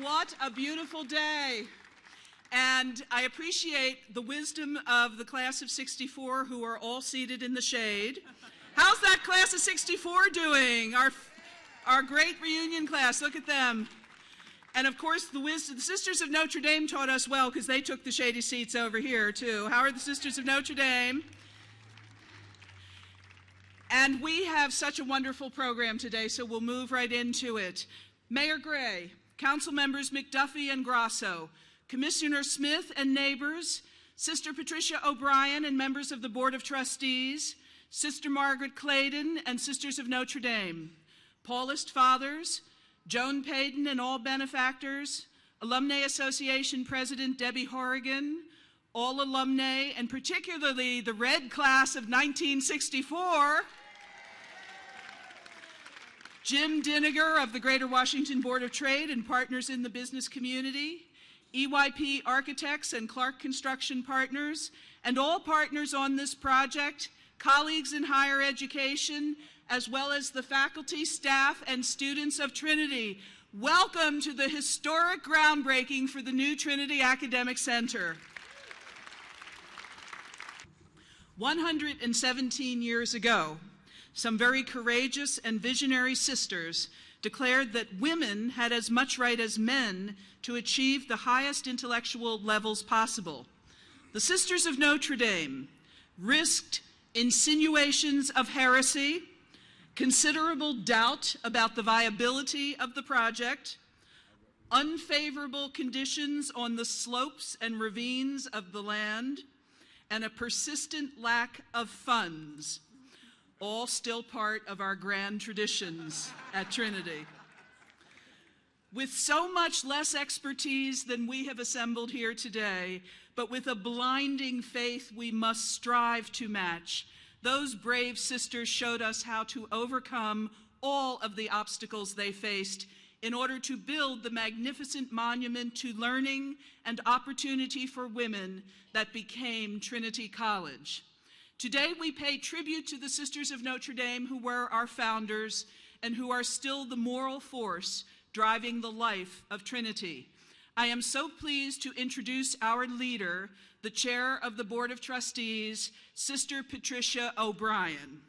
What a beautiful day. And I appreciate the wisdom of the class of 64 who are all seated in the shade. How's that class of 64 doing? Our great reunion class, look at them. And of course, the Sisters of Notre Dame taught us well because they took the shady seats over here too. How are the Sisters of Notre Dame? And we have such a wonderful program today, so we'll move right into it. Mayor Gray, Council Members McDuffie and Grasso, Commissioner Smith and neighbors, Sister Patricia O'Brien and members of the Board of Trustees, Sister Margaret Clayton and Sisters of Notre Dame, Paulist Fathers, Joan Payton and all benefactors, Alumni Association President Debbie Horrigan, all alumni, and particularly the red class of 1964, Jim Diniger of the Greater Washington Board of Trade and partners in the business community, EYP Architects and Clark Construction Partners, and all partners on this project, colleagues in higher education, as well as the faculty, staff, and students of Trinity. Welcome to the historic groundbreaking for the new Trinity Academic Center. 117 years ago, some very courageous and visionary sisters declared that women had as much right as men to achieve the highest intellectual levels possible. The Sisters of Notre Dame risked insinuations of heresy, considerable doubt about the viability of the project, unfavorable conditions on the slopes and ravines of the land, and a persistent lack of funds, all still part of our grand traditions at Trinity. With so much less expertise than we have assembled here today, but with a blinding faith we must strive to match, those brave sisters showed us how to overcome all of the obstacles they faced in order to build the magnificent monument to learning and opportunity for women that became Trinity College. Today we pay tribute to the Sisters of Notre Dame who were our founders and who are still the moral force driving the life of Trinity. I am so pleased to introduce our leader, the Chair of the Board of Trustees, Sister Patricia O'Brien.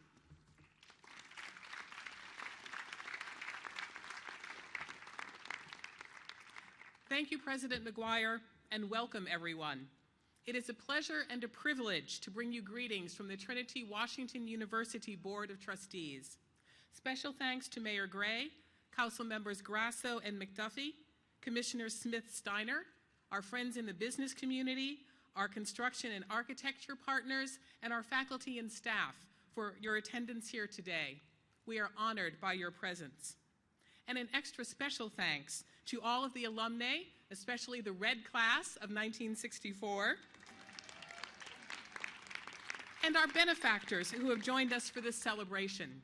Thank you, President McGuire, and welcome everyone. It is a pleasure and a privilege to bring you greetings from the Trinity Washington University Board of Trustees. Special thanks to Mayor Gray, Council Members Grasso and McDuffie, Commissioners Smith-Steiner, our friends in the business community, our construction and architecture partners, and our faculty and staff for your attendance here today. We are honored by your presence. And an extra special thanks to all of the alumni, especially the red class of 1964, and our benefactors who have joined us for this celebration.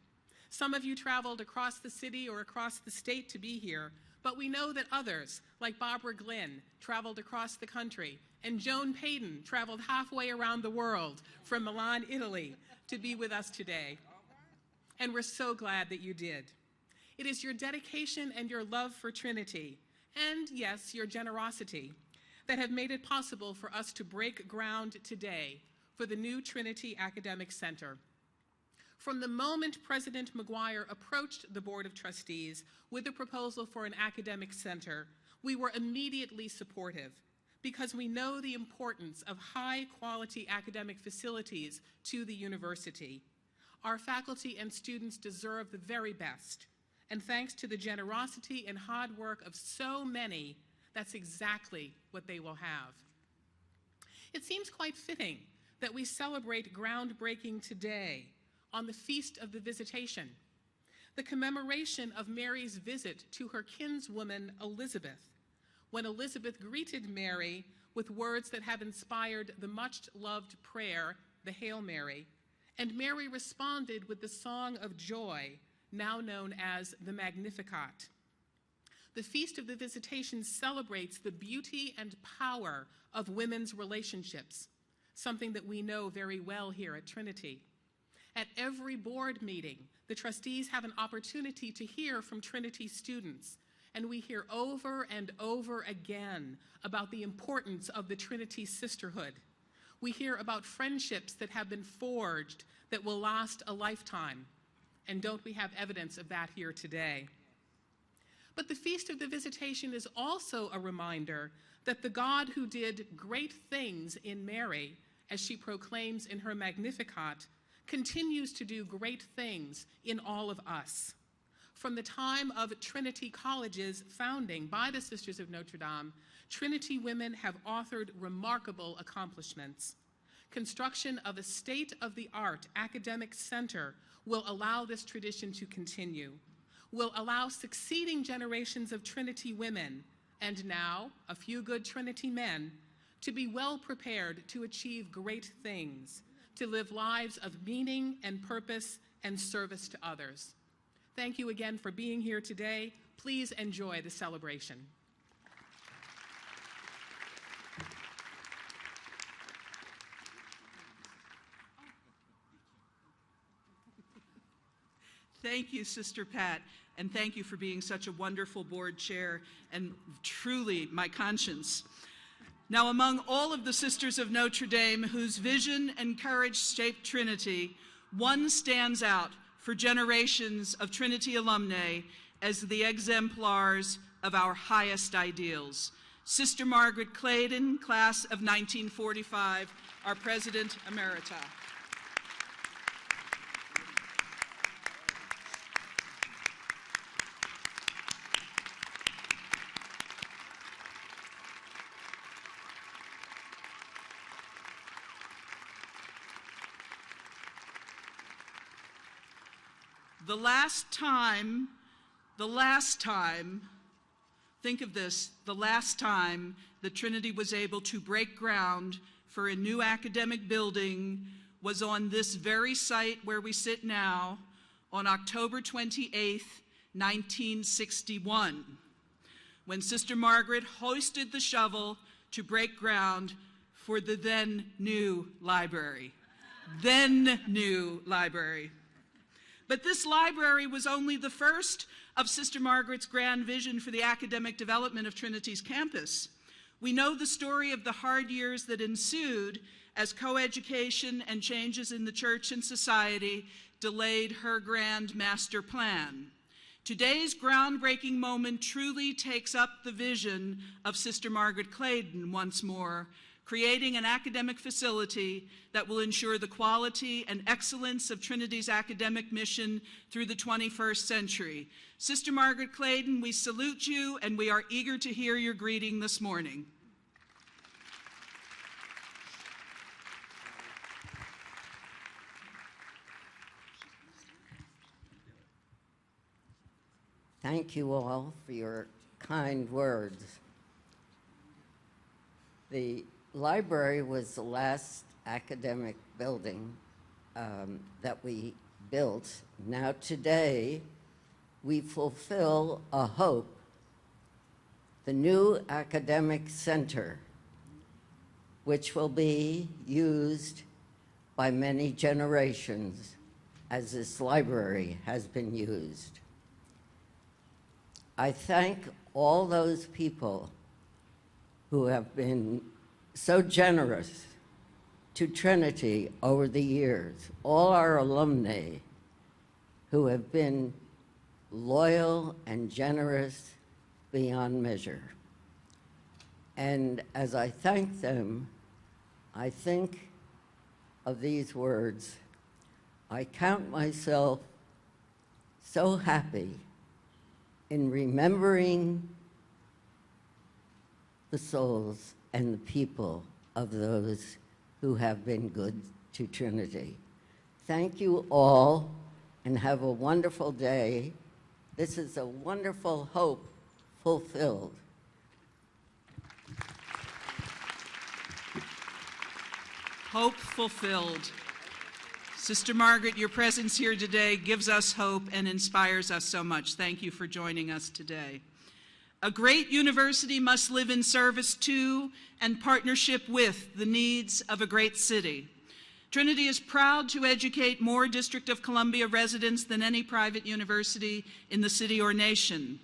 Some of you traveled across the city or across the state to be here, but we know that others, like Barbara Glynn, traveled across the country, and Joan Payton traveled halfway around the world from Milan, Italy, to be with us today. And we're so glad that you did. It is your dedication and your love for Trinity, and yes, your generosity, that have made it possible for us to break ground today for the new Trinity Academic Center. From the moment President McGuire approached the Board of Trustees with a proposal for an academic center, we were immediately supportive because we know the importance of high-quality academic facilities to the university. Our faculty and students deserve the very best, and thanks to the generosity and hard work of so many, that's exactly what they will have. It seems quite fitting that we celebrate groundbreaking today on the Feast of the Visitation, the commemoration of Mary's visit to her kinswoman Elizabeth, when Elizabeth greeted Mary with words that have inspired the much-loved prayer, the Hail Mary, and Mary responded with the Song of Joy, now known as the Magnificat. The Feast of the Visitation celebrates the beauty and power of women's relationships, something that we know very well here at Trinity. At every board meeting, the trustees have an opportunity to hear from Trinity students and we hear over and over again about the importance of the Trinity sisterhood. We hear about friendships that have been forged that will last a lifetime. And don't we have evidence of that here today? But the Feast of the Visitation is also a reminder that the God who did great things in Mary, as she proclaims in her Magnificat, continues to do great things in all of us. From the time of Trinity College's founding by the Sisters of Notre Dame, Trinity women have authored remarkable accomplishments. Construction of a state-of-the-art academic center will allow this tradition to continue, will allow succeeding generations of Trinity women, and now a few good Trinity men, to be well prepared to achieve great things, to live lives of meaning and purpose and service to others. Thank you again for being here today. Please enjoy the celebration. Thank you, Sister Pat, and thank you for being such a wonderful board chair and truly my conscience. Now, among all of the Sisters of Notre Dame whose vision and courage shaped Trinity, one stands out for generations of Trinity alumnae as the exemplars of our highest ideals. Sister Margaret Claydon, class of 1945, our President Emerita. The last time, think of this, the last time that Trinity was able to break ground for a new academic building was on this very site where we sit now on October 28th, 1961, when Sister Margaret hoisted the shovel to break ground for the then new library. But this library was only the first of Sister Margaret's grand vision for the academic development of Trinity's campus. We know the story of the hard years that ensued as coeducation and changes in the church and society delayed her grand master plan. Today's groundbreaking moment truly takes up the vision of Sister Margaret Claydon once more, creating an academic facility that will ensure the quality and excellence of Trinity's academic mission through the 21st century. Sister Margaret Claydon, we salute you, and we are eager to hear your greeting this morning. Thank you all for your kind words. The library was the last academic building that we built. Now today, we fulfill a hope. The new academic center, which will be used by many generations as this library has been used. I thank all those people who have been so generous to Trinity over the years, all our alumni who have been loyal and generous beyond measure. And as I thank them, I think of these words. I count myself so happy in remembering the souls and the people of those who have been good to Trinity. Thank you all, and have a wonderful day. This is a wonderful hope fulfilled. Hope fulfilled. Sister Margaret, your presence here today gives us hope and inspires us so much. Thank you for joining us today. A great university must live in service to and partnership with the needs of a great city. Trinity is proud to educate more District of Columbia residents than any private university in the city or nation.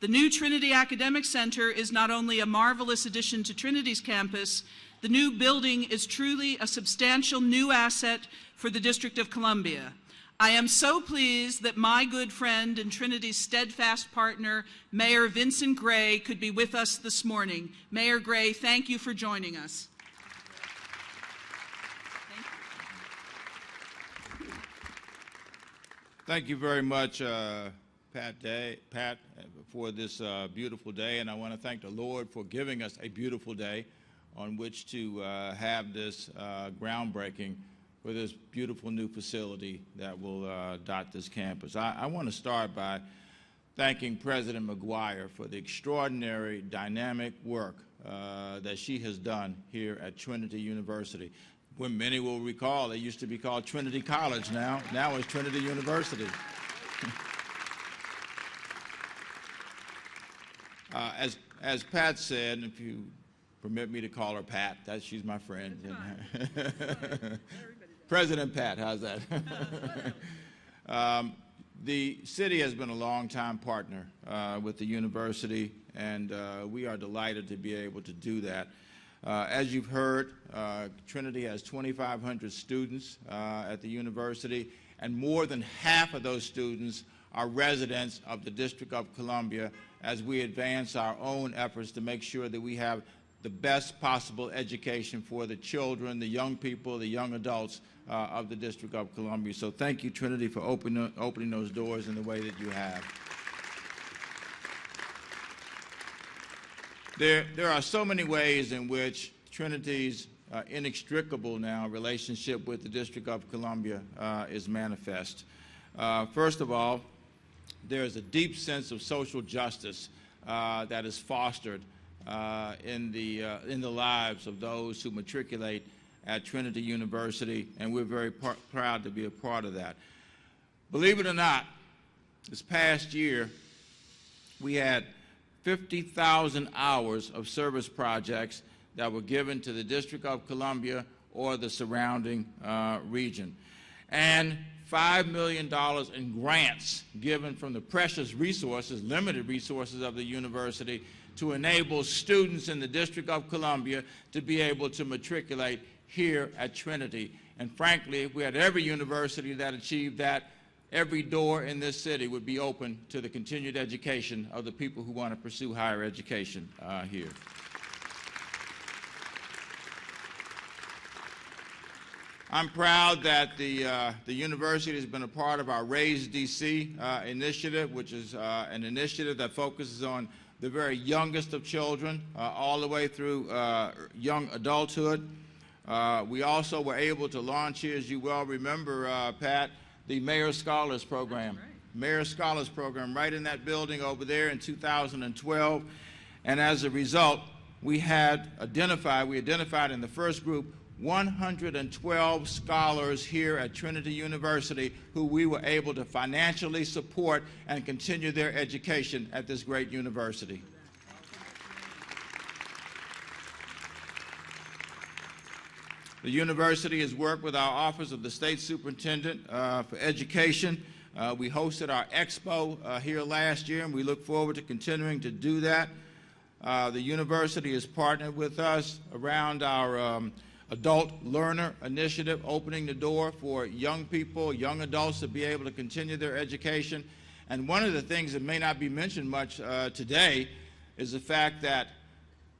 The new Trinity Academic Center is not only a marvelous addition to Trinity's campus, the new building is truly a substantial new asset for the District of Columbia. I am so pleased that my good friend and Trinity's steadfast partner, Mayor Vincent Gray, could be with us this morning. Mayor Gray, thank you for joining us. Thank you very much, Pat, for this beautiful day, and I want to thank the Lord for giving us a beautiful day on which to have this groundbreaking for this beautiful new facility that will dot this campus. I want to start by thanking President McGuire for the extraordinary dynamic work that she has done here at Trinity University. When many will recall, it used to be called Trinity College now. Now it's Trinity University. As Pat said, if you permit me to call her Pat, she's my friend. President Pat, how's that? The city has been a long-time partner with the university, and we are delighted to be able to do that. As you've heard, Trinity has 2,500 students at the university, and more than half of those students are residents of the District of Columbia as we advance our own efforts to make sure that we have the best possible education for the children, the young people, the young adults of the District of Columbia. So thank you, Trinity, for opening those doors in the way that you have. There are so many ways in which Trinity's inextricable now relationship with the District of Columbia is manifest. First of all, there is a deep sense of social justice that is fostered in the lives of those who matriculate at Trinity University, and we're very proud to be a part of that. Believe it or not, this past year we had 50,000 hours of service projects that were given to the District of Columbia or the surrounding region, and $5 million in grants given from the precious resources, limited resources of the university to enable students in the District of Columbia to be able to matriculate here at Trinity. And frankly, if we had every university that achieved that, every door in this city would be open to the continued education of the people who want to pursue higher education here. I'm proud that the university has been a part of our Raise DC initiative, which is an initiative that focuses on the very youngest of children, all the way through young adulthood. We also were able to launch here, as you well remember, Pat, the Mayor Scholars Program. Right. Mayor Scholars Program right in that building over there in 2012. And as a result, we identified in the first group 112 scholars here at Trinity University who we were able to financially support and continue their education at this great university. The university has worked with our Office of the State Superintendent for Education. We hosted our expo here last year, and we look forward to continuing to do that. The university has partnered with us around our Adult Learner Initiative, opening the door for young people, young adults to be able to continue their education. And one of the things that may not be mentioned much today is the fact that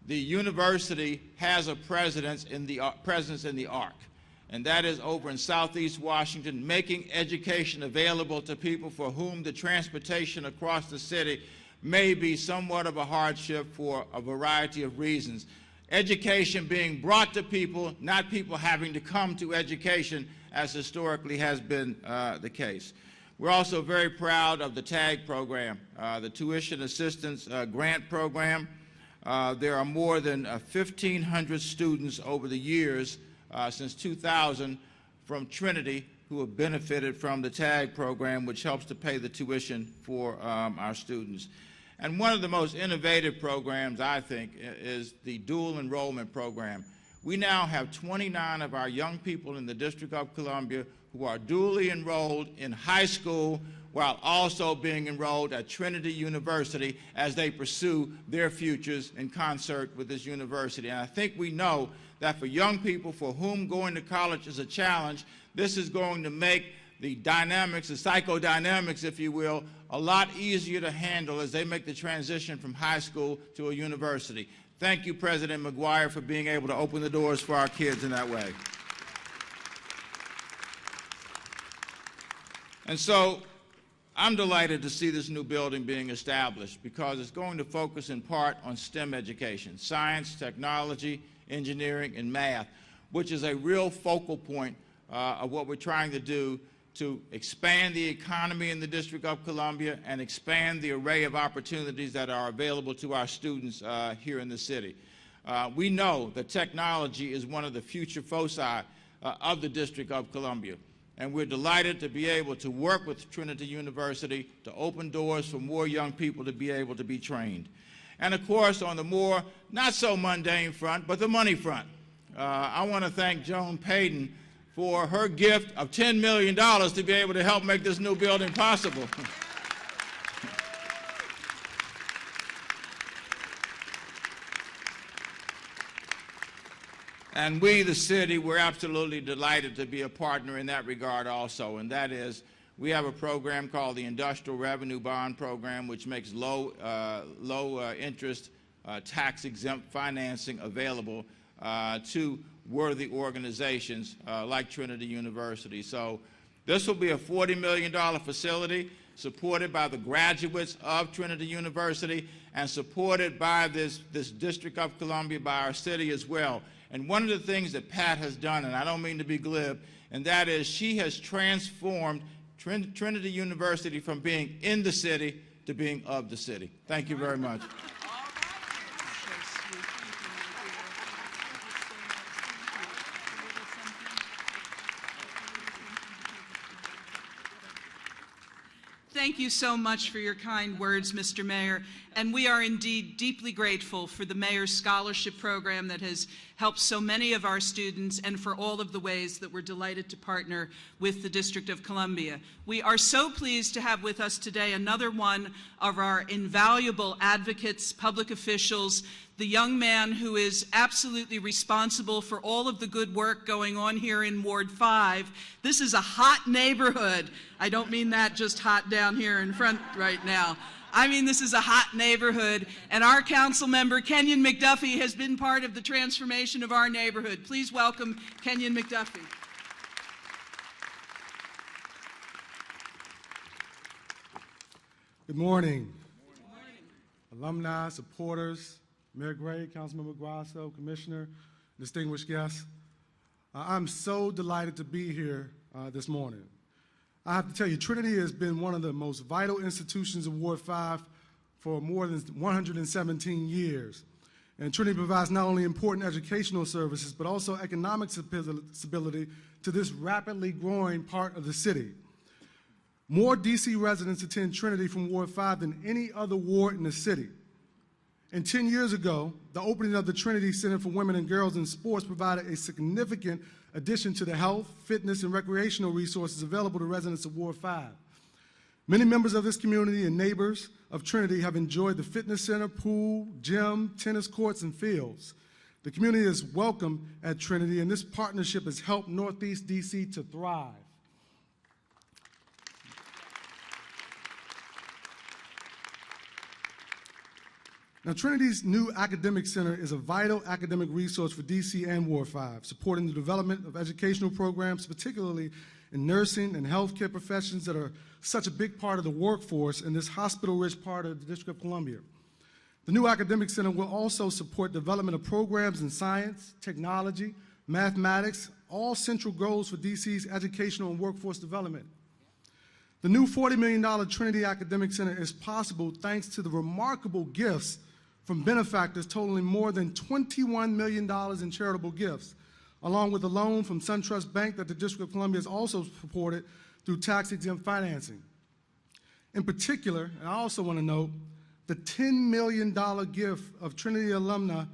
the university has a presence in the ARC, and that is over in Southeast Washington, making education available to people for whom the transportation across the city may be somewhat of a hardship for a variety of reasons. Education being brought to people, not people having to come to education, as historically has been the case. We're also very proud of the TAG program, the Tuition Assistance Grant Program. There are more than 1,500 students over the years since 2000 from Trinity who have benefited from the TAG program, which helps to pay the tuition for our students. And one of the most innovative programs, I think, is the dual enrollment program. We now have 29 of our young people in the District of Columbia who are dually enrolled in high school while also being enrolled at Trinity University as they pursue their futures in concert with this university. And I think we know that for young people for whom going to college is a challenge, this is going to make the dynamics, the psychodynamics, if you will, a lot easier to handle as they make the transition from high school to a university. Thank you, President McGuire, for being able to open the doors for our kids in that way. And so I'm delighted to see this new building being established because it's going to focus in part on STEM education, science, technology, engineering, and math, which is a real focal point of what we're trying to do to expand the economy in the District of Columbia and expand the array of opportunities that are available to our students here in the city. We know that technology is one of the future foci of the District of Columbia, and we're delighted to be able to work with Trinity University to open doors for more young people to be able to be trained. And of course, on the more not so mundane front, but the money front, I want to thank Joan Payton for her gift of $10 million to be able to help make this new building possible. And we, the city, we're absolutely delighted to be a partner in that regard also, and that is we have a program called the Industrial Revenue Bond Program, which makes low interest tax-exempt financing available to worthy organizations like Trinity University. So this will be a $40 million facility supported by the graduates of Trinity University and supported by this District of Columbia, by our city as well. And one of the things that Pat has done, and I don't mean to be glib, and that is she has transformed Trinity University from being in the city to being of the city. Thank you very much. Thank you so much for your kind words, Mr. Mayor, and we are indeed deeply grateful for the Mayor's Scholarship Program that has helped so many of our students and for all of the ways that we're delighted to partner with the District of Columbia. We are so pleased to have with us today another one of our invaluable advocates, public officials, the young man who is absolutely responsible for all of the good work going on here in Ward 5. This is a hot neighborhood. I don't mean that just hot down here in front right now. I mean this is a hot neighborhood, and our council member, Kenyon McDuffie, has been part of the transformation of our neighborhood. Please welcome Kenyon McDuffie. Good morning. Good morning. Alumni, supporters, Mayor Gray, Councilmember Grasso, Commissioner, distinguished guests. I'm so delighted to be here this morning. I have to tell you, Trinity has been one of the most vital institutions of Ward 5 for more than 117 years. And Trinity provides not only important educational services, but also economic stability to this rapidly growing part of the city. More DC residents attend Trinity from Ward 5 than any other ward in the city. And 10 years ago, the opening of the Trinity Center for Women and Girls in Sports provided a significant addition to the health, fitness, and recreational resources available to residents of Ward 5. Many members of this community and neighbors of Trinity have enjoyed the fitness center, pool, gym, tennis courts, and fields. The community is welcome at Trinity, and this partnership has helped Northeast DC to thrive. Now, Trinity's new academic center is a vital academic resource for DC and Ward 5, supporting the development of educational programs, particularly in nursing and healthcare professions that are such a big part of the workforce in this hospital-rich part of the District of Columbia. The new academic center will also support development of programs in science, technology, mathematics, all central goals for DC's educational and workforce development. The new $40 million Trinity Academic Center is possible thanks to the remarkable gifts from benefactors totaling more than $21 million in charitable gifts, along with a loan from SunTrust Bank that the District of Columbia has also supported through tax-exempt financing. In particular, and I also want to note, the $10 million gift of Trinity alumna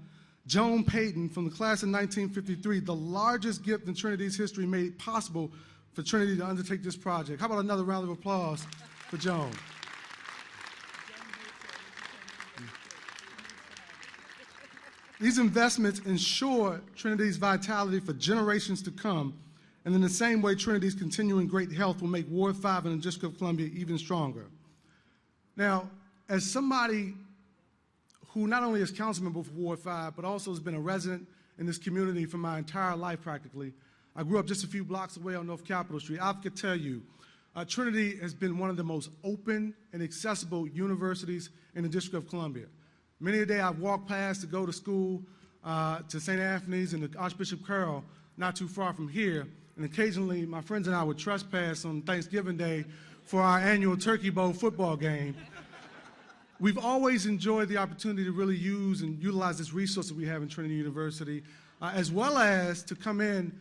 Joan Payton from the class of 1953, the largest gift in Trinity's history, made possible for Trinity to undertake this project. How about another round of applause for Joan. These investments ensure Trinity's vitality for generations to come, and in the same way, Trinity's continuing great health will make Ward 5 in the District of Columbia even stronger. Now, as somebody who not only is council member for Ward 5, but also has been a resident in this community for my entire life practically, I grew up just a few blocks away on North Capitol Street. I could tell you, Trinity has been one of the most open and accessible universities in the District of Columbia. Many a day I've walked past to go to school to St. Anthony's and to Archbishop Carroll, not too far from here, and occasionally my friends and I would trespass on Thanksgiving Day for our annual Turkey Bowl football game. We've always enjoyed the opportunity to really use and utilize this resource that we have in Trinity University, as well as to come in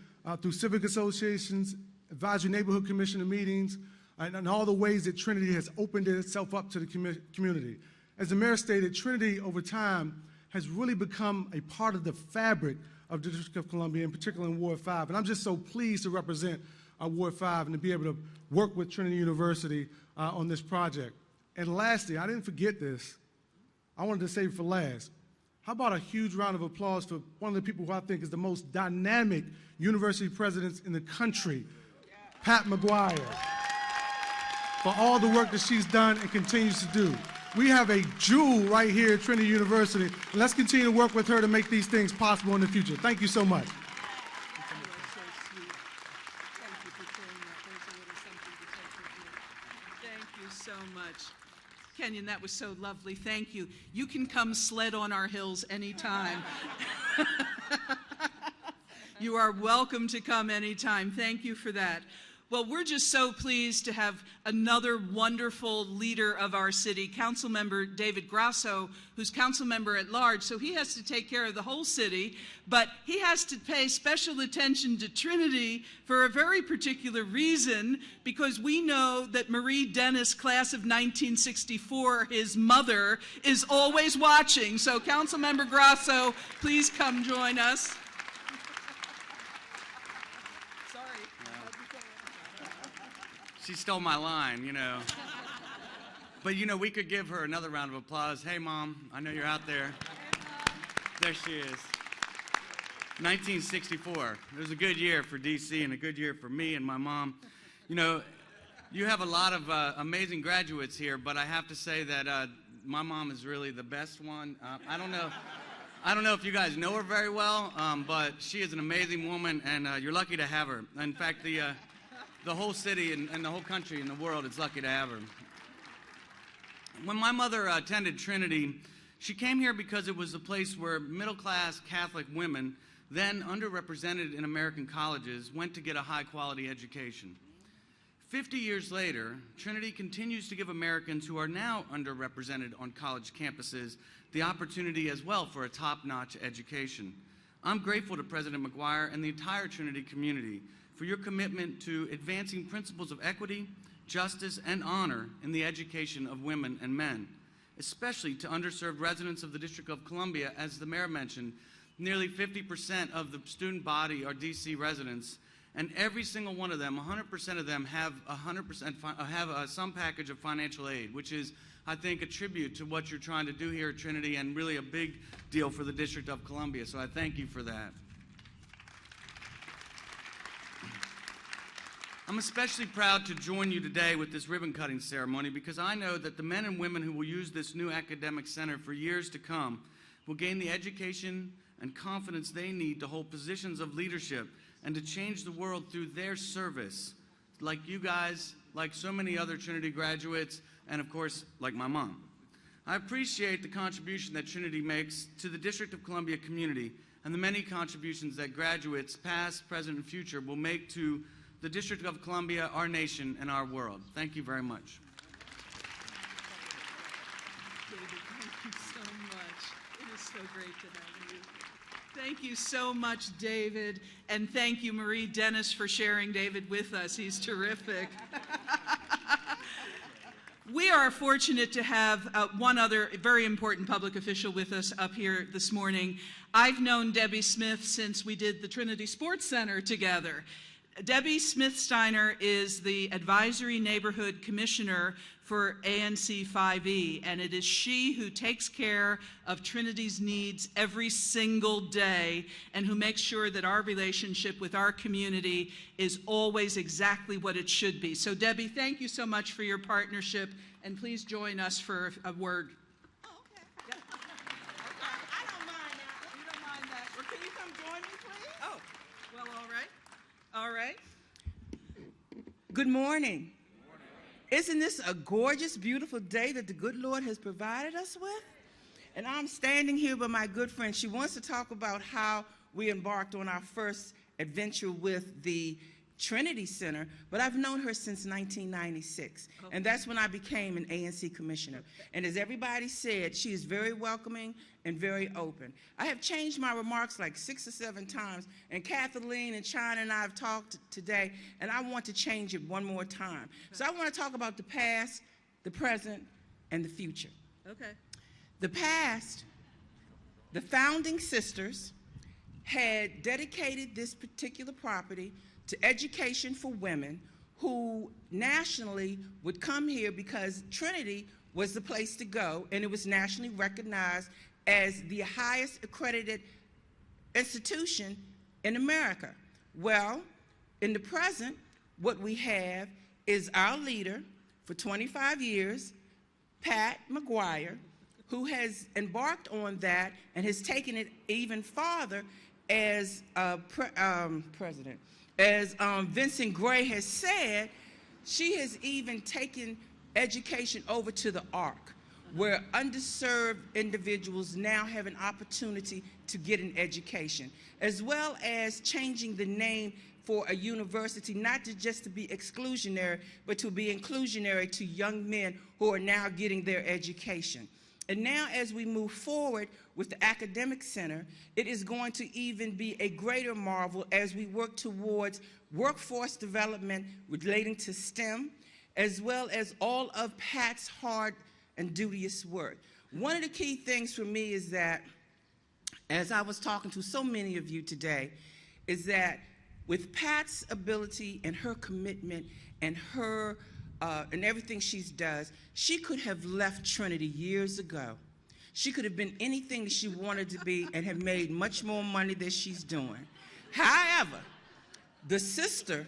through civic associations, advisory neighborhood commission meetings, and all the ways that Trinity has opened itself up to the community. As the mayor stated, Trinity over time has really become a part of the fabric of the District of Columbia, in particular in Ward 5. And I'm just so pleased to represent Ward 5 and to be able to work with Trinity University on this project. And lastly, I didn't forget this. I wanted to save it for last. How about a huge round of applause for one of the people who I think is the most dynamic university presidents in the country, Pat McGuire, for all the work that she's done and continues to do. We have a jewel right here at Trinity University, and let's continue to work with her to make these things possible in the future. Thank you so much. Thank you so much. Kenyon, that was so lovely. Thank you. You can come sled on our hills anytime. You are welcome to come anytime. Thank you for that. Well, we're just so pleased to have another wonderful leader of our city, Councilmember David Grasso, who's council member at large, so he has to take care of the whole city, but he has to pay special attention to Trinity for a very particular reason, because we know that Marie Dennis, class of 1964, his mother, is always watching. So Councilmember Grasso, please come join us. She stole my line, you know. But, you know, we could give her another round of applause. Hey, Mom, I know you're out there. There she is. 1964. It was a good year for D.C. and a good year for me and my mom. You know, you have a lot of amazing graduates here, but I have to say that my mom is really the best one. I don't know if you guys know her very well, but she is an amazing woman, and you're lucky to have her. In fact, the whole city and the whole country and the world is lucky to have her. When my mother attended Trinity, she came here because it was a place where middle-class Catholic women, then underrepresented in American colleges, went to get a high-quality education. 50 years later, Trinity continues to give Americans who are now underrepresented on college campuses the opportunity as well for a top-notch education. I'm grateful to President McGuire and the entire Trinity community for your commitment to advancing principles of equity, justice, and honor in the education of women and men, especially to underserved residents of the District of Columbia. As the mayor mentioned, nearly 50% of the student body are DC residents, and every single one of them, 100% of them, have some package of financial aid, which is, I think, a tribute to what you're trying to do here at Trinity and really a big deal for the District of Columbia, so I thank you for that. I'm especially proud to join you today with this ribbon-cutting ceremony because I know that the men and women who will use this new academic center for years to come will gain the education and confidence they need to hold positions of leadership and to change the world through their service, like you guys, like so many other Trinity graduates, and of course, like my mom. I appreciate the contribution that Trinity makes to the District of Columbia community and the many contributions that graduates, past, present, and future, will make to the District of Columbia, our nation, and our world. Thank you very much. David, thank you so much. It is so great to have you. Thank you so much, David, and thank you, Marie Dennis, for sharing David with us. He's terrific. We are fortunate to have one other very important public official with us up here this morning. I've known Debbie Smith since we did the Trinity Sports Center together. Debbie Smith-Steiner is the Advisory Neighborhood Commissioner for ANC 5E, and it is she who takes care of Trinity's needs every single day and who makes sure that our relationship with our community is always exactly what it should be. So Debbie, thank you so much for your partnership, and please join us for a word. Oh, okay. Yeah. Okay. I don't mind that. You don't mind that. Well, can you come join me, please? Oh, well, all right. All right. Good morning. Isn't this a gorgeous, beautiful day that the good Lord has provided us with? And I'm standing here with my good friend. She wants to talk about how we embarked on our first adventure with the Trinity Center, but I've known her since 1996, and that's when I became an ANC commissioner. And as everybody said, she is very welcoming and very open. I have changed my remarks like 6 or 7 times, and Kathleen and China and I have talked today, and I want to change it one more time. So I want to talk about the past, the present, and the future. Okay. The past, the founding sisters had dedicated this particular property to education for women who nationally would come here because Trinity was the place to go, and it was nationally recognized as the highest accredited institution in America. Well, in the present, what we have is our leader for 25 years, Pat McGuire, who has embarked on that and has taken it even farther as president. As Vincent Gray has said, she has even taken education over to the ARC, where underserved individuals now have an opportunity to get an education, as well as changing the name for a university, not just to be exclusionary, but to be inclusionary to young men who are now getting their education. And now as we move forward with the Academic Center, it is going to even be a greater marvel as we work towards workforce development relating to STEM, as well as all of Pat's hard and duteous work. One of the key things for me is that, as I was talking to so many of you today, is that with Pat's ability and her commitment and her and everything she does, she could have left Trinity years ago. She could have been anything that she wanted to be and have made much more money than she's doing. However, the sister,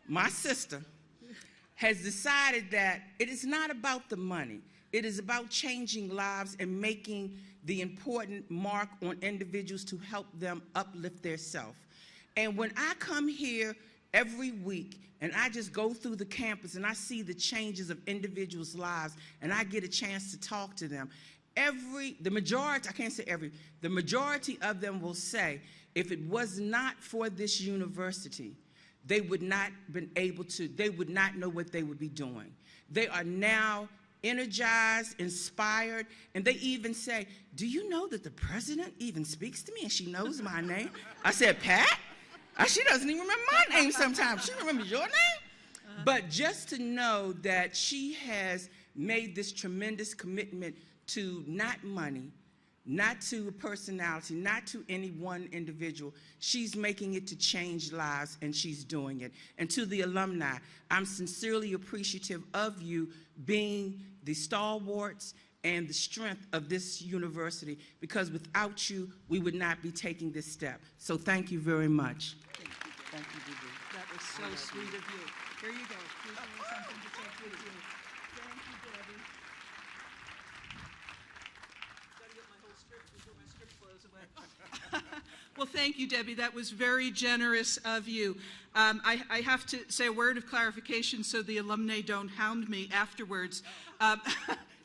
my sister, has decided that it is not about the money. It is about changing lives and making the important mark on individuals to help them uplift their self. And when I come here every week and I just go through the campus and I see the changes of individuals' lives and I get a chance to talk to them, the majority of them will say, if it was not for this university, they would not know what they would be doing. They are now energized, inspired, and they even say, do you know that the president even speaks to me and she knows my name? I said, Pat? She doesn't even remember my name sometimes. She remembers your name. But just to know that she has made this tremendous commitment to not money, not to personality, not to any one individual. She's making it to change lives, and she's doing it. And to the alumni, I'm sincerely appreciative of you being the stalwarts and the strength of this university, because without you, we would not be taking this step. So thank you very much. Thank you, Dee. That was so sweet of you. Here you go. Here's something to take with you. Thank you, Debbie. Got to get my whole script before my script blows away. Well, thank you, Debbie. That was very generous of you. I have to say a word of clarification so the alumni don't hound me afterwards.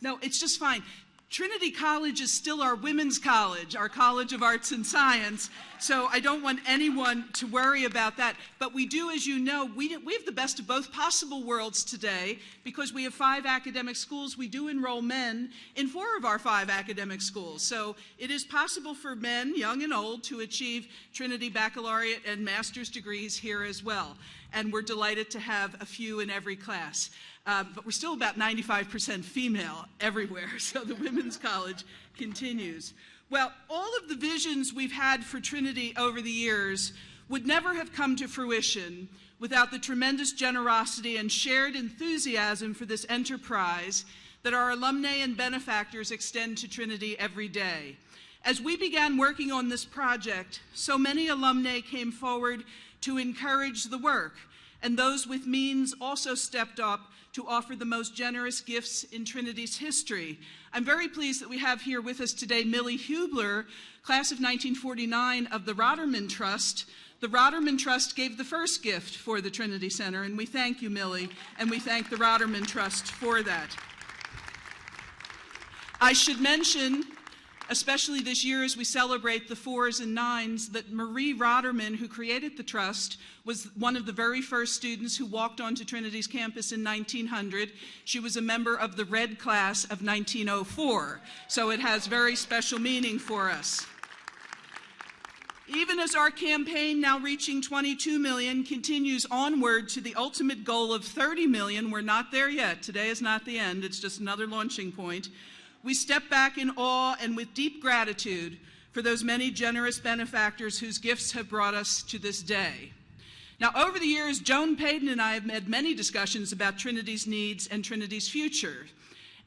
No, it's just fine. Trinity College is still our women's college, our College of Arts and Science, so I don't want anyone to worry about that. But we do, as you know, we have the best of both possible worlds today because we have 5 academic schools. We do enroll men in 4 of our 5 academic schools. So it is possible for men, young and old, to achieve Trinity baccalaureate and master's degrees here as well. And we're delighted to have a few in every class. But we're still about 95% female everywhere, so the Women's College continues. Well, all of the visions we've had for Trinity over the years would never have come to fruition without the tremendous generosity and shared enthusiasm for this enterprise that our alumni and benefactors extend to Trinity every day. As we began working on this project, so many alumni came forward to encourage the work, and those with means also stepped up to offer the most generous gifts in Trinity's history. I'm very pleased that we have here with us today Millie Hubler, class of 1949 of the Roterman Trust. The Roterman Trust gave the first gift for the Trinity Center, and we thank you, Millie, and we thank the Roterman Trust for that. I should mention, especially this year as we celebrate the 4s and 9s, that Marie Roterman, who created the trust, was one of the very first students who walked onto Trinity's campus in 1900. She was a member of the Red Class of 1904, so it has very special meaning for us. Even as our campaign, now reaching 22 million, continues onward to the ultimate goal of 30 million, we're not there yet. Today is not the end, it's just another launching point. We step back in awe and with deep gratitude for those many generous benefactors whose gifts have brought us to this day. Now, over the years, Joan Payton and I have had many discussions about Trinity's needs and Trinity's future.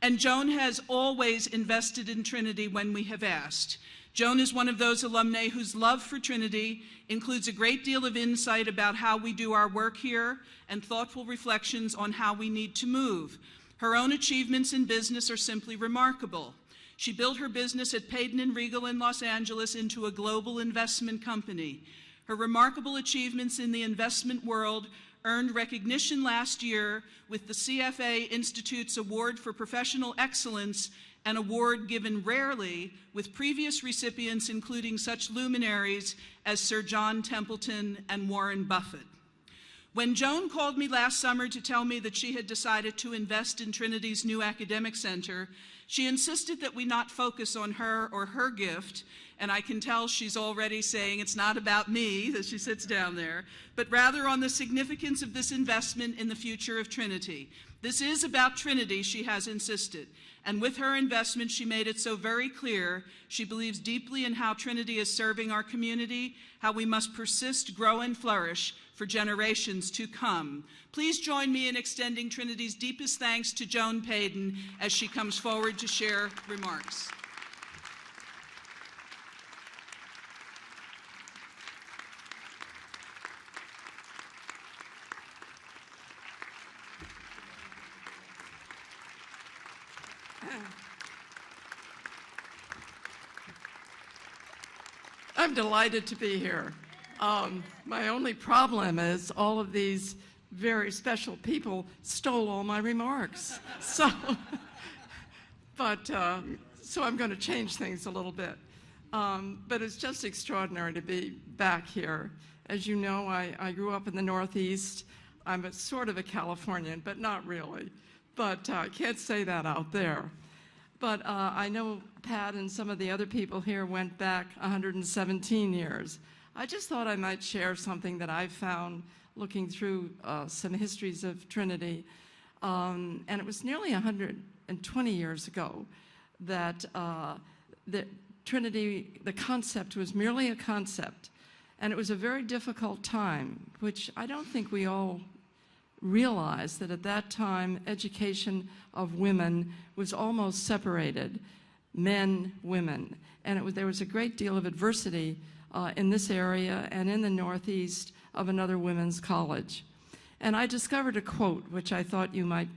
And Joan has always invested in Trinity when we have asked. Joan is one of those alumni whose love for Trinity includes a great deal of insight about how we do our work here and thoughtful reflections on how we need to move. Her own achievements in business are simply remarkable. She built her business at Payton & Regal in Los Angeles into a global investment company. Her remarkable achievements in the investment world earned recognition last year with the CFA Institute's Award for Professional Excellence, an award given rarely, with previous recipients including such luminaries as Sir John Templeton and Warren Buffett. When Joan called me last summer to tell me that she had decided to invest in Trinity's new academic center, she insisted that we not focus on her or her gift, and I can tell she's already saying it's not about me as she sits down there, but rather on the significance of this investment in the future of Trinity. This is about Trinity, she has insisted. And with her investment, she made it so very clear she believes deeply in how Trinity is serving our community, how we must persist, grow, and flourish for generations to come. Please join me in extending Trinity's deepest thanks to Joan Payton as she comes forward to share remarks. I'm delighted to be here. My only problem is all of these very special people stole all my remarks. So I'm going to change things a little bit. But it's just extraordinary to be back here. As you know, I grew up in the Northeast. I'm sort of a Californian, but not really. But I can't say that out there. But I know Pat and some of the other people here went back 117 years. I just thought I might share something that I found looking through some histories of Trinity. And it was nearly 120 years ago that Trinity, the concept was merely a concept. And it was a very difficult time, which I don't think we all realized that at that time, education of women was almost separated, men, women. And there was a great deal of adversity in this area and in the Northeast of another women's college. And I discovered a quote which I thought you might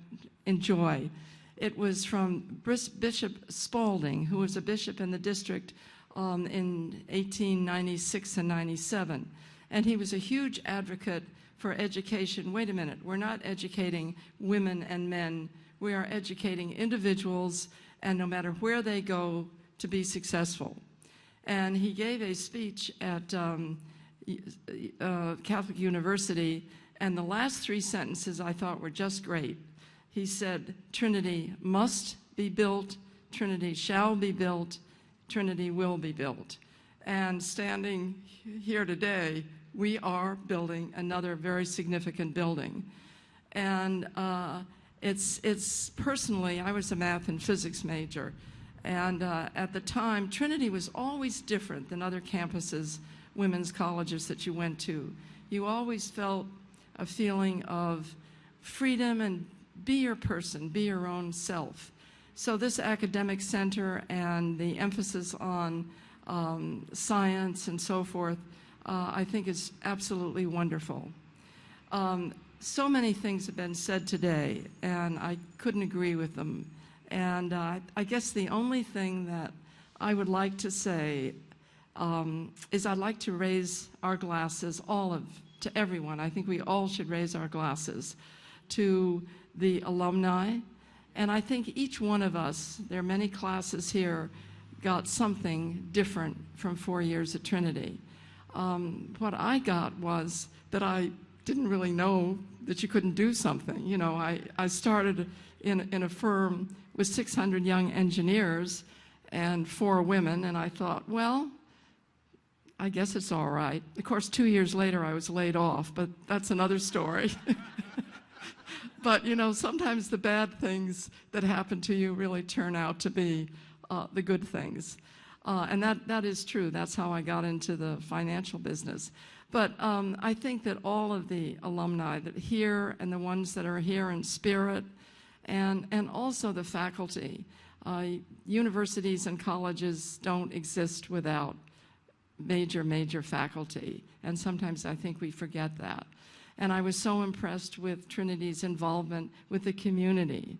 enjoy. It was from Bishop Spalding, who was a bishop in the district in 1896 and 97. And he was a huge advocate for education. Wait a minute, we're not educating women and men, we are educating individuals, and no matter where they go, to be successful. And he gave a speech at Catholic University, and the last three sentences I thought were just great. He said, Trinity must be built, Trinity shall be built, Trinity will be built. And standing here today, we are building another very significant building. And it's personally, I was a math and physics major, and at the time, Trinity was always different than other campuses women's colleges that you went to. You always felt a feeling of freedom and be your person, be your own self. So this academic center and the emphasis on science and so forth, I think is absolutely wonderful. So many things have been said today, and I couldn't agree with them. And I guess the only thing that I would like to say is I'd like to raise our glasses, to everyone. I think we all should raise our glasses to the alumni. And I think each one of us, there are many classes here, got something different from 4 years at Trinity. What I got was that I didn't really know that you couldn't do something. You know, I started in a firm with 600 young engineers and 4 women, and I thought, well, I guess it's all right. Of course, 2 years later, I was laid off, but that's another story. But, you know, sometimes the bad things that happen to you really turn out to be the good things. And that is true. That's how I got into the financial business. But I think that all of the alumni that here and the ones that are here in spirit and also the faculty, universities and colleges don't exist without major faculty. And sometimes I think we forget that. And I was so impressed with Trinity's involvement with the community.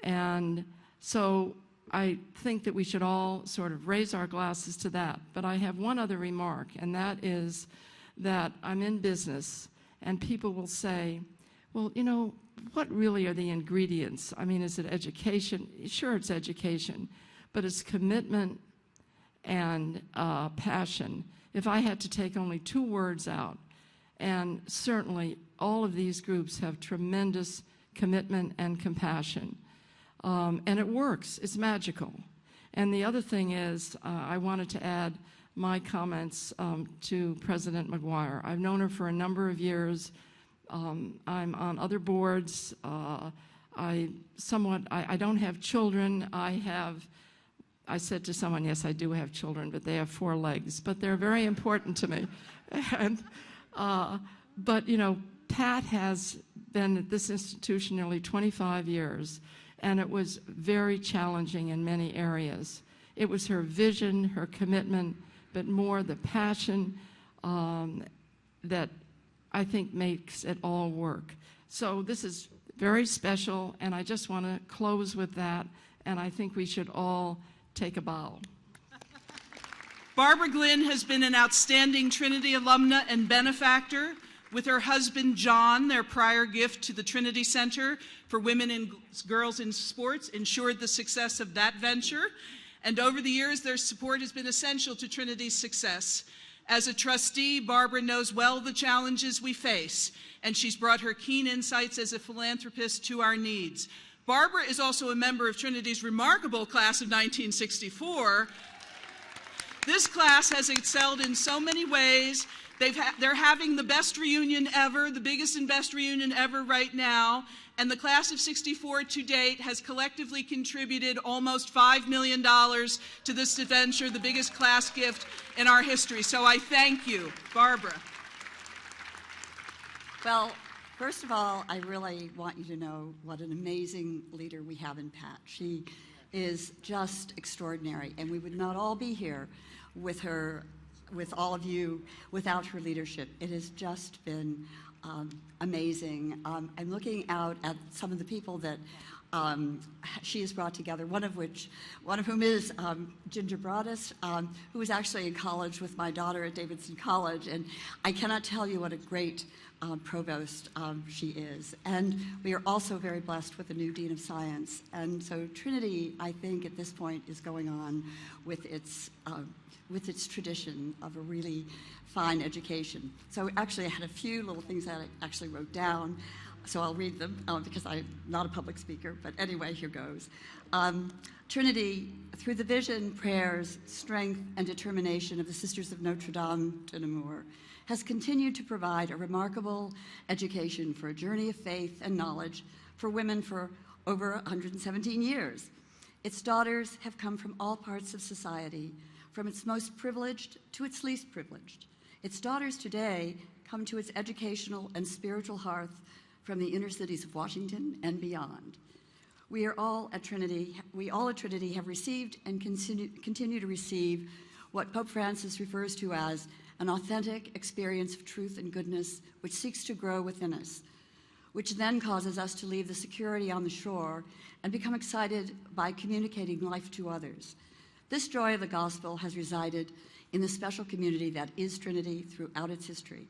And so I think that we should all sort of raise our glasses to that. But I have one other remark, and that is that I'm in business, and people will say, well, you know, what really are the ingredients? I mean, is it education? Sure, it's education, but it's commitment and passion. If I had to take only 2 words out, and certainly all of these groups have tremendous commitment and compassion. And it works. It's magical. And the other thing is, I wanted to add my comments to President McGuire. I've known her for a number of years. I'm on other boards. I don't have children. I said to someone, yes, I do have children, but they have 4 legs. But they're very important to me. And but, you know, Pat has been at this institution nearly 25 years, and it was very challenging in many areas. It was her vision, her commitment, but more the passion that I think makes it all work. So this is very special, and I just want to close with that, and I think we should all take a bow. Barbara Glynn has been an outstanding Trinity alumna and benefactor. With her husband, John, their prior gift to the Trinity Center for Women and Girls in Sports ensured the success of that venture. And over the years, their support has been essential to Trinity's success. As a trustee, Barbara knows well the challenges we face, and she's brought her keen insights as a philanthropist to our needs. Barbara is also a member of Trinity's remarkable class of 1964. This class has excelled in so many ways. They're having the best reunion ever, the biggest and best reunion ever right now. And the class of 64 to date has collectively contributed almost $5 million to this venture, the biggest class gift in our history. So I thank you, Barbara. Well, first of all, I really want you to know what an amazing leader we have in Pat. She is just extraordinary, and we would not all be here with her, with all of you, without her leadership. It has just been amazing. I'm looking out at some of the people that she has brought together, one of whom is Ginger Broadus, who was actually in college with my daughter at Davidson College, and I cannot tell you what a great provost she is. And we are also very blessed with a new Dean of Science. And so Trinity, I think, at this point is going on with its tradition of a really fine education. So actually I had a few little things that I actually wrote down, so I'll read them because I'm not a public speaker, but anyway, here goes. Trinity, through the vision, prayers, strength, and determination of the Sisters of Notre Dame de Namur, has continued to provide a remarkable education for a journey of faith and knowledge for women for over 117 years. Its daughters have come from all parts of society, from its most privileged to its least privileged, Its daughters today come to its educational and spiritual hearth from the inner cities of Washington and beyond. We all at Trinity have received and continue to receive what Pope Francis refers to as an authentic experience of truth and goodness which seeks to grow within us, which then causes us to leave the security on the shore and become excited by communicating life to others. This joy of the gospel has resided in the special community that is Trinity throughout its history.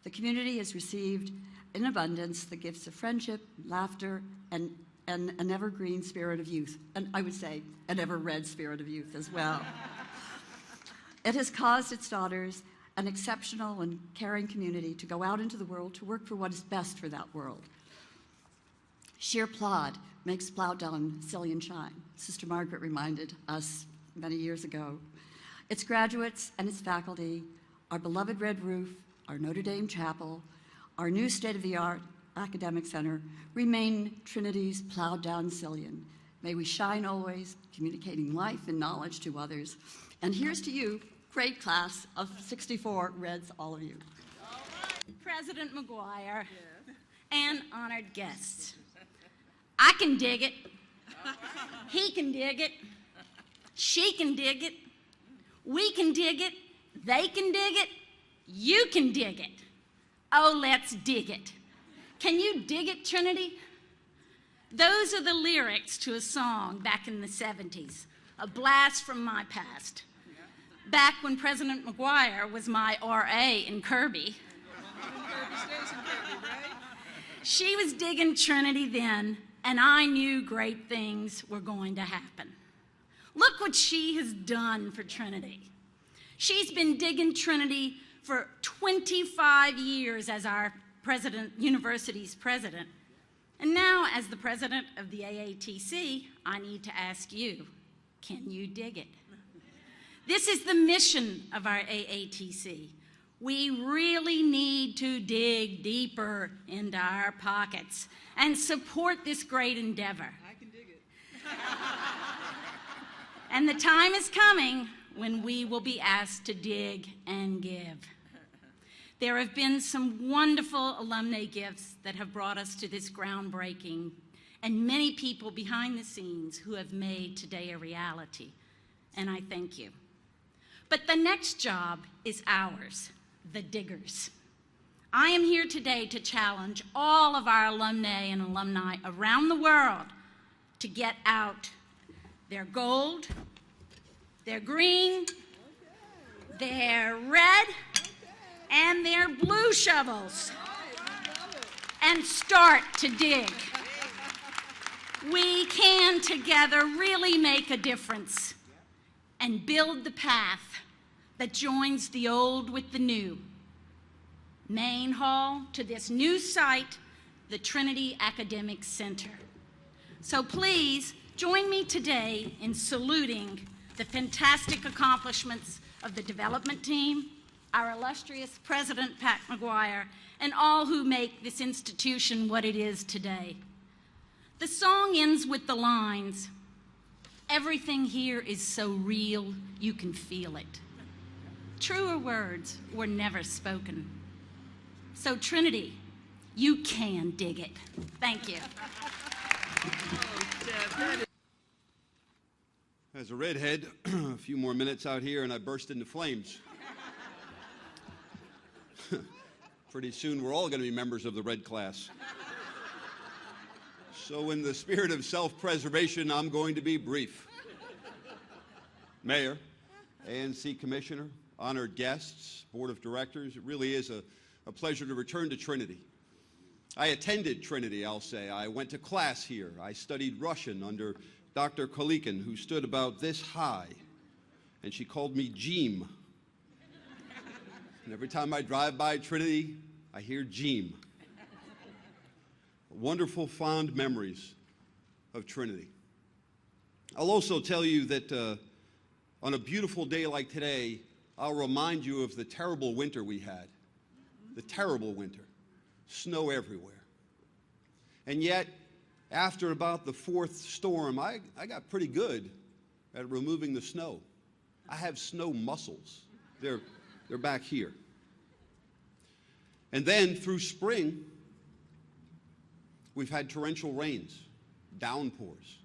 The community has received in abundance the gifts of friendship, laughter, and an evergreen spirit of youth, and I would say an ever-red spirit of youth as well. It has caused its daughters, an exceptional and caring community, to go out into the world to work for what is best for that world. Sheer plod makes plowed down Cillian shine, Sister Margaret reminded us many years ago. Its graduates and its faculty, our beloved Red Roof, our Notre Dame Chapel, our new state-of-the-art Academic Center remain Trinity's plowed down Cillian. May we shine always, communicating life and knowledge to others. And here's to you, great class of 64 Reds, all of you. President McGuire and honored guests. I can dig it. He can dig it. She can dig it. We can dig it. They can dig it. You can dig it. Oh, let's dig it. Can you dig it, Trinity? Those are the lyrics to a song back in the 70s, a blast from my past. Back when President McGuire was my RA in Kirby. She was digging Trinity then, and I knew great things were going to happen. Look what she has done for Trinity. She's been digging Trinity for 25 years as our university's president. And now, as the president of the AATC, I need to ask you, can you dig it? This is the mission of our AATC. We really need to dig deeper into our pockets and support this great endeavor. I can dig it. And the time is coming when we will be asked to dig and give. There have been some wonderful alumni gifts that have brought us to this groundbreaking, and many people behind the scenes who have made today a reality, and I thank you. But the next job is ours, the diggers. I am here today to challenge all of our alumni and alumni around the world to get out their gold, their green, their red, and their blue shovels, and start to dig. We can together really make a difference and build the path that joins the old with the new. Main hall to this new site, the Trinity Academic Center. So please join me today in saluting the fantastic accomplishments of the development team, our illustrious President, Pat McGuire, and all who make this institution what it is today. The song ends with the lines, "Everything here is so real, you can feel it." Truer words were never spoken. So Trinity, you can dig it. Thank you. As a redhead, a few more minutes out here and I burst into flames. Pretty soon we're all going to be members of the red class. So in the spirit of self-preservation, I'm going to be brief. Mayor, ANC Commissioner, honored guests, Board of Directors, it really is a pleasure to return to Trinity. I attended Trinity, I'll say. I went to class here. I studied Russian under Dr. Kolikin, who stood about this high, and she called me Jeem. And every time I drive by Trinity, I hear Jeem. Wonderful, fond memories of Trinity. I'll also tell you that on a beautiful day like today, I'll remind you of the terrible winter we had. The terrible winter. Snow everywhere. And yet, after about the fourth storm, I got pretty good at removing the snow. I have snow muscles. They're back here. And then through spring, we've had torrential rains, downpours,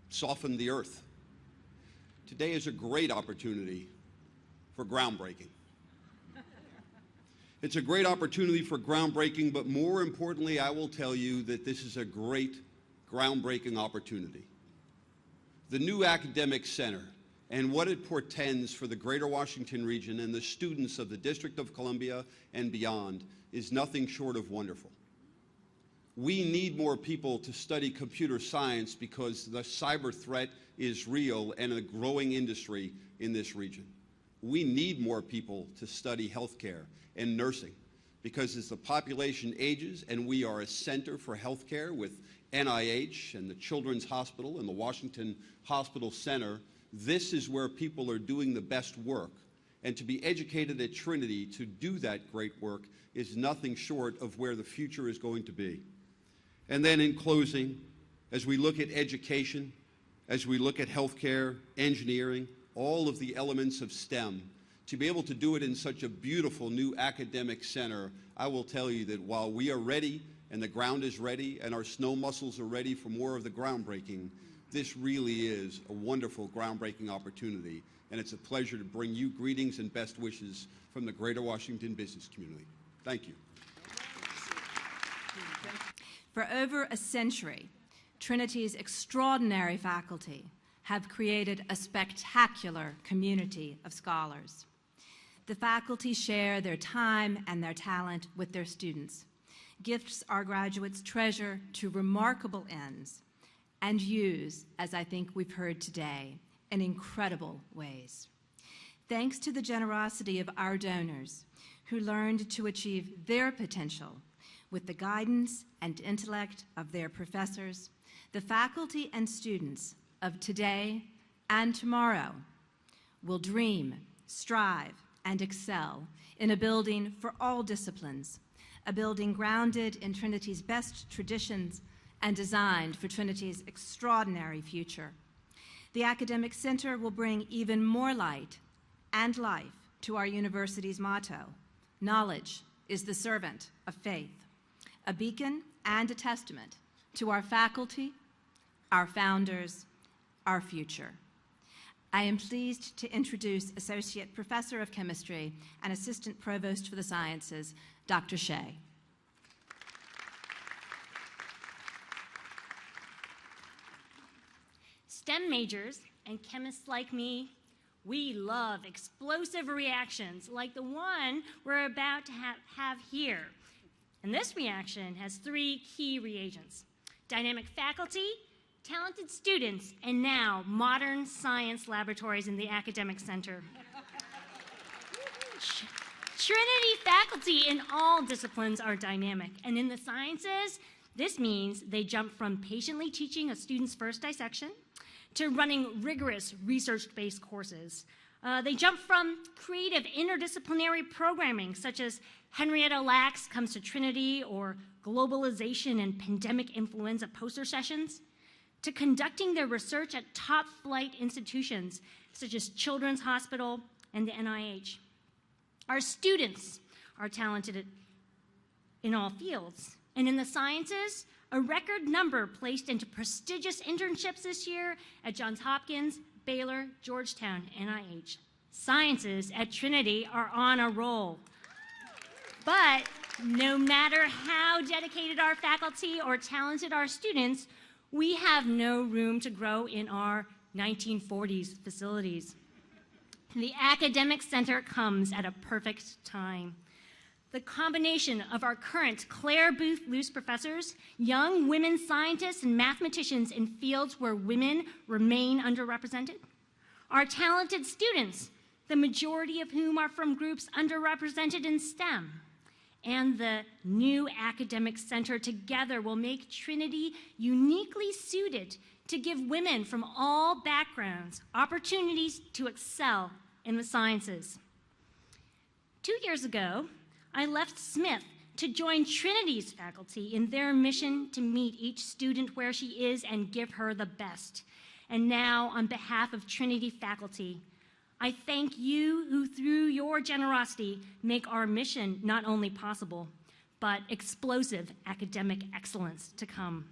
softened the earth. Today is a great opportunity for groundbreaking. It's a great opportunity for groundbreaking, but more importantly, I will tell you that this is a great groundbreaking opportunity. The new academic center and what it portends for the Greater Washington region and the students of the District of Columbia and beyond is nothing short of wonderful. We need more people to study computer science because the cyber threat is real and a growing industry in this region. We need more people to study healthcare and nursing because as the population ages and we are a center for healthcare with NIH and the Children's Hospital and the Washington Hospital Center, this is where people are doing the best work. And to be educated at Trinity to do that great work is nothing short of where the future is going to be. And then in closing, as we look at education, as we look at healthcare, engineering, all of the elements of STEM, to be able to do it in such a beautiful new academic center, I will tell you that while we are ready and the ground is ready and our snow muscles are ready for more of the groundbreaking, this really is a wonderful groundbreaking opportunity, and it's a pleasure to bring you greetings and best wishes from the Greater Washington business community. Thank you. For over a century, Trinity's extraordinary faculty have created a spectacular community of scholars. The faculty share their time and their talent with their students, gifts our graduates treasure to remarkable ends, and use, as I think we've heard today, in incredible ways. Thanks to the generosity of our donors who learned to achieve their potential with the guidance and intellect of their professors, the faculty and students of today and tomorrow will dream, strive, and excel in a building for all disciplines, a building grounded in Trinity's best traditions and designed for Trinity's extraordinary future. The Academic Center will bring even more light and life to our university's motto, knowledge is the servant of faith, a beacon and a testament to our faculty, our founders, our future. I am pleased to introduce Associate Professor of Chemistry and Assistant Provost for the Sciences, Dr. Shea. STEM majors and chemists like me, we love explosive reactions like the one we're about to have here. And this reaction has 3 key reagents: dynamic faculty, talented students, and now modern science laboratories in the Academic Center. Trinity faculty in all disciplines are dynamic, and in the sciences, this means they jump from patiently teaching a student's first dissection to running rigorous research-based courses. They jump from creative interdisciplinary programming, such as Henrietta Lacks Comes to Trinity or Globalization and Pandemic Influenza poster sessions, to conducting their research at top-flight institutions, such as Children's Hospital and the NIH. Our students are talented in all fields, and in the sciences, a record number placed into prestigious internships this year at Johns Hopkins, Baylor, Georgetown, NIH. Sciences at Trinity are on a roll. But no matter how dedicated our faculty or talented our students, we have no room to grow in our 1940s facilities. The Academic Center comes at a perfect time. The combination of our current Claire Booth Luce professors, young women scientists and mathematicians in fields where women remain underrepresented, our talented students, the majority of whom are from groups underrepresented in STEM, and the new Academic Center together will make Trinity uniquely suited to give women from all backgrounds opportunities to excel in the sciences. 2 years ago, I left Smith to join Trinity's faculty in their mission to meet each student where she is and give her the best. And now, on behalf of Trinity faculty, I thank you who, through your generosity, make our mission not only possible, but explosive academic excellence to come.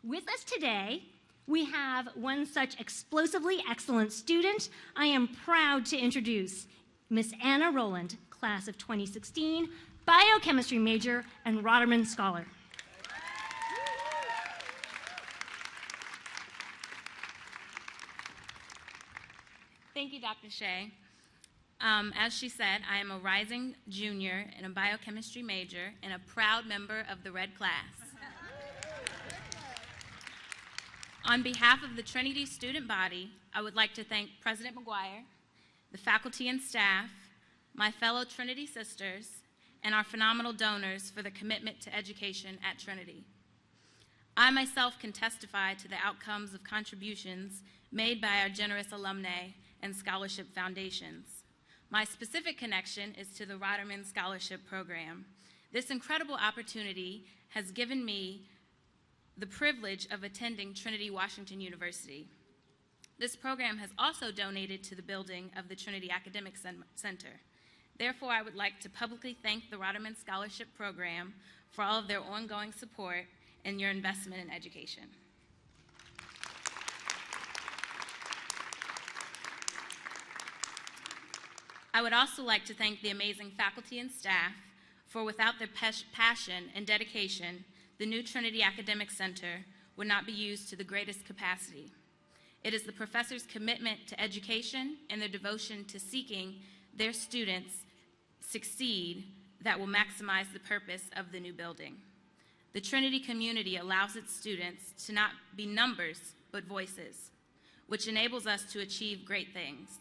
With us today, we have one such explosively excellent student. I am proud to introduce Miss Anna Rowland, class of 2016, biochemistry major and Roterman Scholar. Thank you, Dr. Shea. As she said, I am a rising junior and a biochemistry major and a proud member of the Red Class. On behalf of the Trinity student body, I would like to thank President McGuire, the faculty and staff, my fellow Trinity sisters, and our phenomenal donors for the commitment to education at Trinity. I myself can testify to the outcomes of contributions made by our generous alumni and scholarship foundations. My specific connection is to the Roterman Scholarship Program. This incredible opportunity has given me the privilege of attending Trinity Washington University. This program has also donated to the building of the Trinity Academic Center. Therefore, I would like to publicly thank the Roterman Scholarship Program for all of their ongoing support and your investment in education. I would also like to thank the amazing faculty and staff, for without their passion and dedication, the new Trinity Academic Center would not be used to the greatest capacity. It is the professors' commitment to education and their devotion to seeking their students succeed that will maximize the purpose of the new building. The Trinity community allows its students to not be numbers, but voices, which enables us to achieve great things.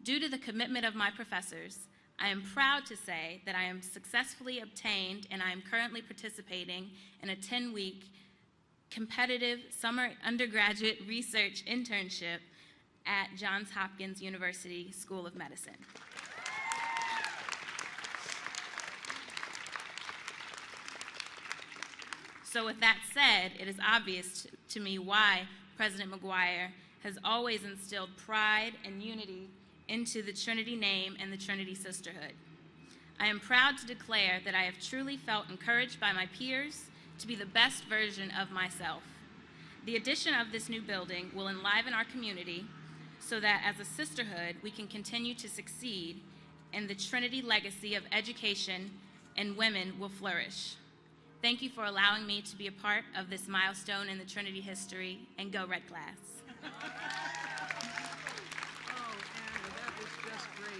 Due to the commitment of my professors, I am proud to say that I am successfully obtained and I am currently participating in a 10-week competitive summer undergraduate research internship at Johns Hopkins University School of Medicine. So with that said, it is obvious to me why President McGuire has always instilled pride and unity into the Trinity name and the Trinity sisterhood. I am proud to declare that I have truly felt encouraged by my peers to be the best version of myself. The addition of this new building will enliven our community so that as a sisterhood we can continue to succeed and the Trinity legacy of education and women will flourish. Thank you for allowing me to be a part of this milestone in the Trinity history, and go Red Class.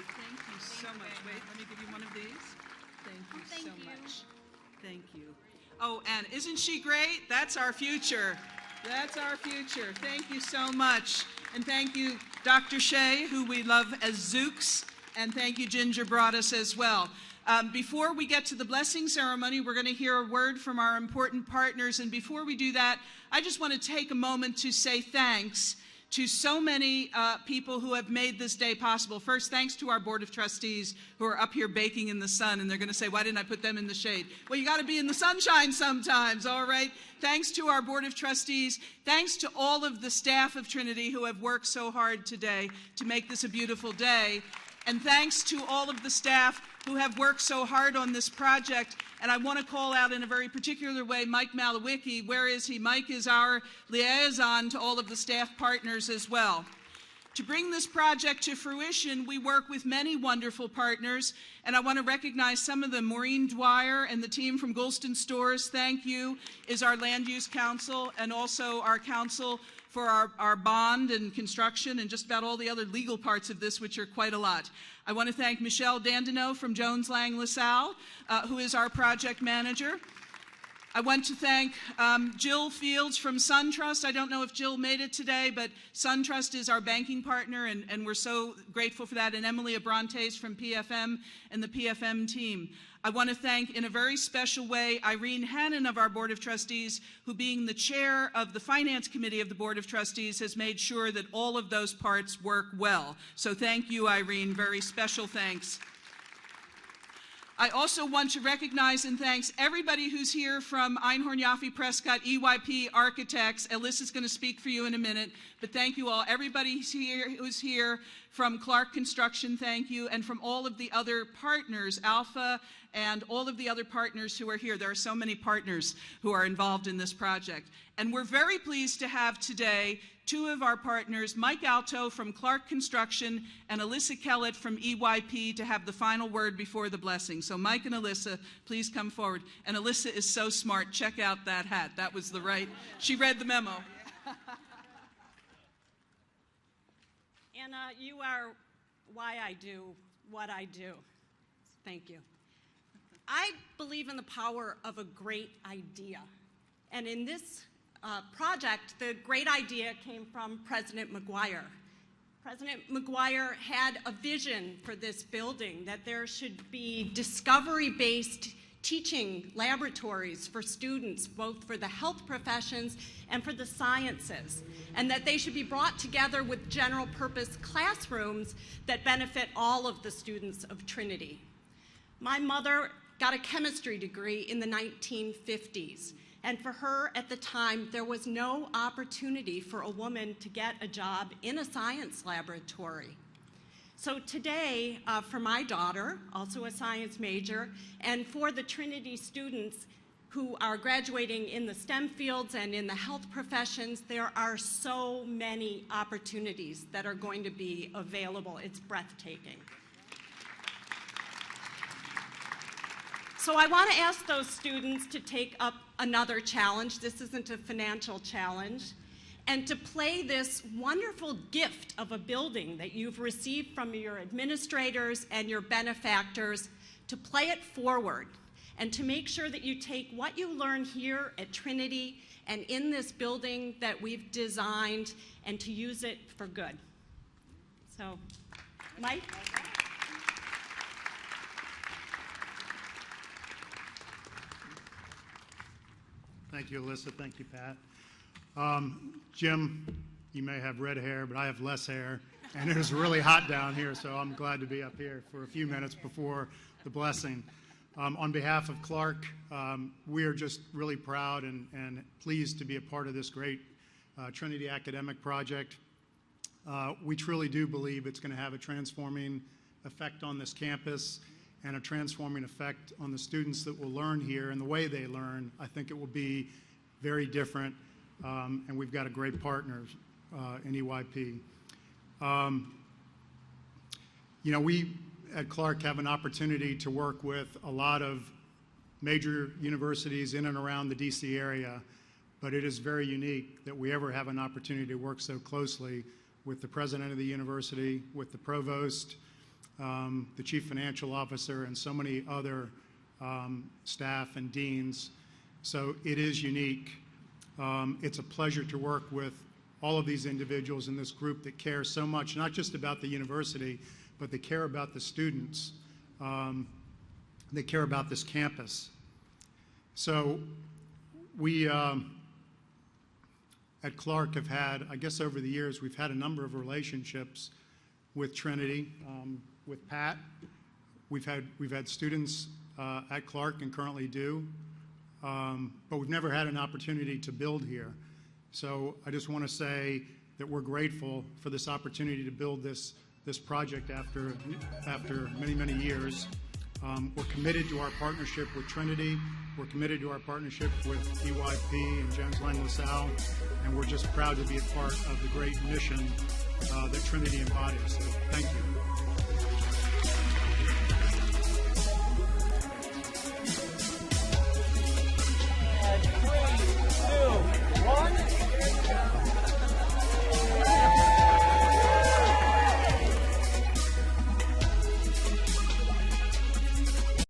Thank you so much. Wait, let me give you one of these. Thank you so much. Thank you. Oh, and isn't she great? That's our future. That's our future. Thank you so much. And thank you, Dr. Shea, who we love as Zooks, and thank you, Ginger Broadus, as well. Before we get to the blessing ceremony, we're going to hear a word from our important partners. And before we do that, I just want to take a moment to say thanks to so many people who have made this day possible. First, thanks to our Board of Trustees who are up here baking in the sun, and they're going to say, why didn't I put them in the shade? Well, you got to be in the sunshine sometimes, all right? Thanks to our Board of Trustees. Thanks to all of the staff of Trinity who have worked so hard today to make this a beautiful day. And thanks to all of the staff who have worked so hard on this project. And I want to call out in a very particular way Mike Malawicki. Where is he? Mike is our liaison to all of the staff partners as well. To bring this project to fruition, we work with many wonderful partners, and I want to recognize some of them. Maureen Dwyer and the team from Goulston Stores, thank you, is our Land Use Council, and also our council for our bond and construction and just about all the other legal parts of this, which are quite a lot. I want to thank Michelle Dandino from Jones Lang LaSalle, who is our project manager. I want to thank Jill Fields from SunTrust. I don't know if Jill made it today, but SunTrust is our banking partner, and we're so grateful for that, and Emily Abrantes from PFM and the PFM team. I want to thank, in a very special way, Irene Hannon of our Board of Trustees, who, being the chair of the Finance Committee of the Board of Trustees, has made sure that all of those parts work well. So thank you, Irene. Very special thanks. I also want to recognize and thank everybody who's here from Einhorn, Yaffe, Prescott, EYP, Architects. Alyssa's going to speak for you in a minute, but thank you all. Everybody who's here from Clark Construction, thank you, and from all of the other partners, Alpha, and all of the other partners who are here. There are so many partners who are involved in this project. And we're very pleased to have today two of our partners, Mike Alto from Clark Construction and Alyssa Kellett from EYP, to have the final word before the blessing. So Mike and Alyssa, please come forward. And Alyssa is so smart. Check out that hat. That was the right. She read the memo. Anna, you are why I do what I do. Thank you. I believe in the power of a great idea. And in this project, the great idea came from President McGuire. President McGuire had a vision for this building, that there should be discovery-based teaching laboratories for students, both for the health professions and for the sciences, and that they should be brought together with general purpose classrooms that benefit all of the students of Trinity. My mother got a chemistry degree in the 1950s. And for her, at the time, there was no opportunity for a woman to get a job in a science laboratory. So today, for my daughter, also a science major, and for the Trinity students who are graduating in the STEM fields and in the health professions, there are so many opportunities that are going to be available. It's breathtaking. So I want to ask those students to take up another challenge. This isn't a financial challenge. And to play this wonderful gift of a building that you've received from your administrators and your benefactors, to play it forward and to make sure that you take what you learn here at Trinity and in this building that we've designed and to use it for good. So, Mike? Thank you, Alyssa. Thank you, Pat. Jim, you may have red hair, but I have less hair, and it is really hot down here, so I'm glad to be up here for a few minutes before the blessing. On behalf of Clark, we are just really proud and pleased to be a part of this great Trinity Academic project. We truly do believe it's going to have a transforming effect on this campus and a transforming effect on the students that will learn here, and the way they learn. I think it will be very different, and we've got a great partner in EYP. You know, we at Clark have an opportunity to work with a lot of major universities in and around the DC area, but it is very unique that we ever have an opportunity to work so closely with the president of the university, with the provost, the chief financial officer, and so many other staff and deans. So it is unique. It's a pleasure to work with all of these individuals in this group that care so much, not just about the university, but they care about the students. They care about this campus. So we at Clark have had, I guess over the years, we've had a number of relationships with Trinity. With Pat, we've had students at Clark and currently do, but we've never had an opportunity to build here. So I just want to say that we're grateful for this opportunity to build this project after many, many years. We're committed to our partnership with Trinity. We're committed to our partnership with EYP and James Lang LaSalle, and we're just proud to be a part of the great mission that Trinity embodies. So thank you.